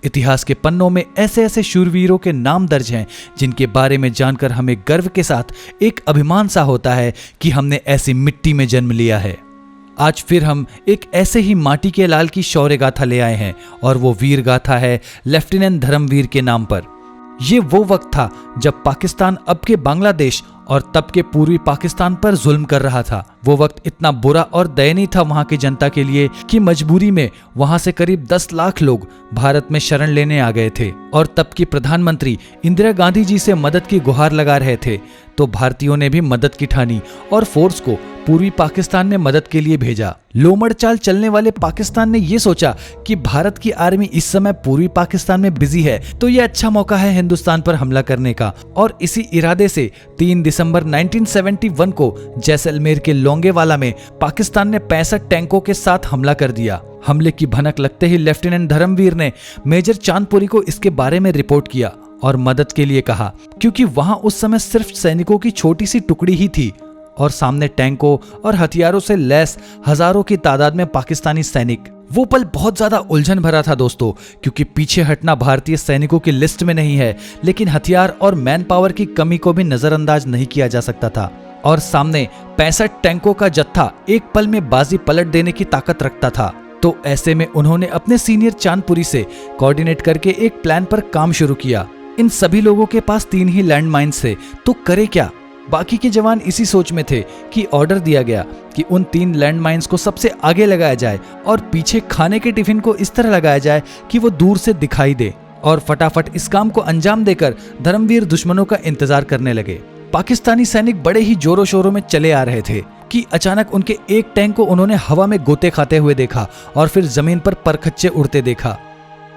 इतिहास के पन्नों में ऐसे ऐसे शूरवीरों के नाम दर्ज हैं जिनके बारे में जानकर हमें गर्व के साथ एक अभिमान सा होता है कि हमने ऐसी मिट्टी में जन्म लिया है। आज फिर हम एक ऐसे ही माटी के लाल की शौर्य गाथा ले आए हैं और वो वीर गाथा है लेफ्टिनेंट धर्मवीर के नाम पर। ये वो वक्त था जब पाकिस्तान अब के बांग्लादेश और तब के पूर्वी पाकिस्तान पर जुल्म कर रहा था। वो वक्त इतना बुरा और दयनीय था वहां की जनता के लिए कि मजबूरी में वहां से करीब 10 लाख लोग भारत में शरण लेने आ गए थे और तब की प्रधानमंत्री इंदिरा गांधी जी से मदद की गुहार लगा रहे थे। तो भारतीयों ने भी मदद की ठानी और फोर्स को पूर्वी पाकिस्तान में मदद के लिए भेजा। लोमड़ चाल चलने वाले पाकिस्तान ने यह सोचा कि भारत की आर्मी इस समय पूर्वी पाकिस्तान में बिजी है, तो यह अच्छा मौका है हिंदुस्तान पर हमला करने का। और इसी इरादे से 3 दिसंबर 1971 को जैसलमेर के लोंगेवाला में पाकिस्तान ने 65 टैंकों के साथ हमला कर दिया। हमले की भनक लगते ही लेफ्टिनेंट धर्मवीर ने मेजर चांदपुरी को इसके बारे में रिपोर्ट किया और मदद के लिए कहा, क्योंकि वहां उस समय सिर्फ सैनिकों की छोटी सी टुकड़ी ही थी और सामने टैंकों और हथियारों से लैस हजारों की तादाद में पाकिस्तानी सैनिक। वो पल बहुत ज्यादा उलझन भरा था दोस्तों, क्योंकि पीछे हटना भारतीय सैनिकों की लिस्ट में नहीं है, लेकिन हथियार और मैन पावर की कमी को भी नजरअंदाज नहीं किया जा सकता था। और सामने 65 टैंकों का जत्था एक पल में बाजी पलट देने की ताकत रखता था। तो ऐसे में उन्होंने अपने सीनियर चांदपुरी से कोऑर्डिनेट करके एक प्लान पर काम शुरू किया। इन सभी लोगों के पास 3 ही लैंड माइन्स थे, तो करे क्या? बाकी के जवान इसी सोच में थे कि ऑर्डर दिया गया कि उन 3 लैंड माइन्स को सबसे आगे लगाया जाए और पीछे खाने के टिफिन को इस तरह लगाया जाए कि वो दूर से दिखाई दे। और फटाफट इस काम को अंजाम देकर धर्मवीर दुश्मनों का इंतजार करने लगे। पाकिस्तानी सैनिक बड़े ही जोरों शोरों में चले आ रहे थे कि अचानक उनके एक टैंक को उन्होंने हवा में गोते खाते हुए देखा और फिर जमीन पर परखच्चे उड़ते देखा।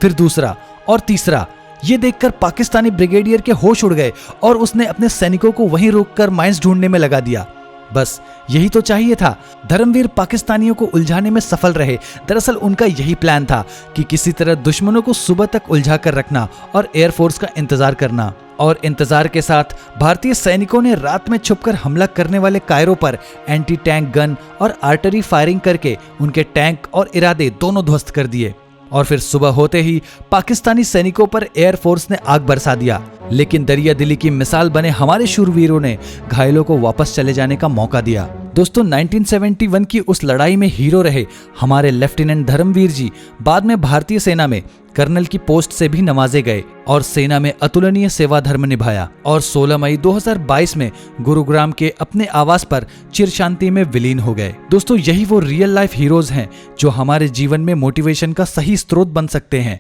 फिर दूसरा और तीसरा। ये देखकर पाकिस्तानी ब्रिगेडियर के होश उड़ गए और उसने अपने सैनिकों को वहीं रोककर माइंस ढूंढने में लगा दिया। बस यही तो चाहिए था। धर्मवीर पाकिस्तानियों को उलझाने में सफल रहे। दरअसल उनका यही प्लान था कि किसी तरह दुश्मनों को सुबह तक उलझा कर रखना और एयरफोर्स का इंतजार करना। और इंतजार के साथ भारतीय सैनिकों ने रात में छुपकर हमला करने वाले कायरों पर एंटी टैंक गन और आर्टरी फायरिंग करके उनके टैंक और इरादे दोनों ध्वस्त कर दिए। और फिर सुबह होते ही पाकिस्तानी सैनिकों पर एयरफोर्स ने आग बरसा दिया। लेकिन दरिया दिली की मिसाल बने हमारे शूरवीरों ने घायलों को वापस चले जाने का मौका दिया। दोस्तों 1971 की उस लड़ाई में हीरो रहे हमारे लेफ्टिनेंट धर्मवीर जी बाद में भारतीय सेना में कर्नल की पोस्ट से भी नवाजे गए और सेना में अतुलनीय सेवा धर्म निभाया और 16 मई 2022 में गुरुग्राम के अपने आवास पर चिर शांति में विलीन हो गए। दोस्तों यही वो रियल लाइफ हीरोज हैं जो हमारे जीवन में मोटिवेशन का सही स्रोत बन सकते हैं।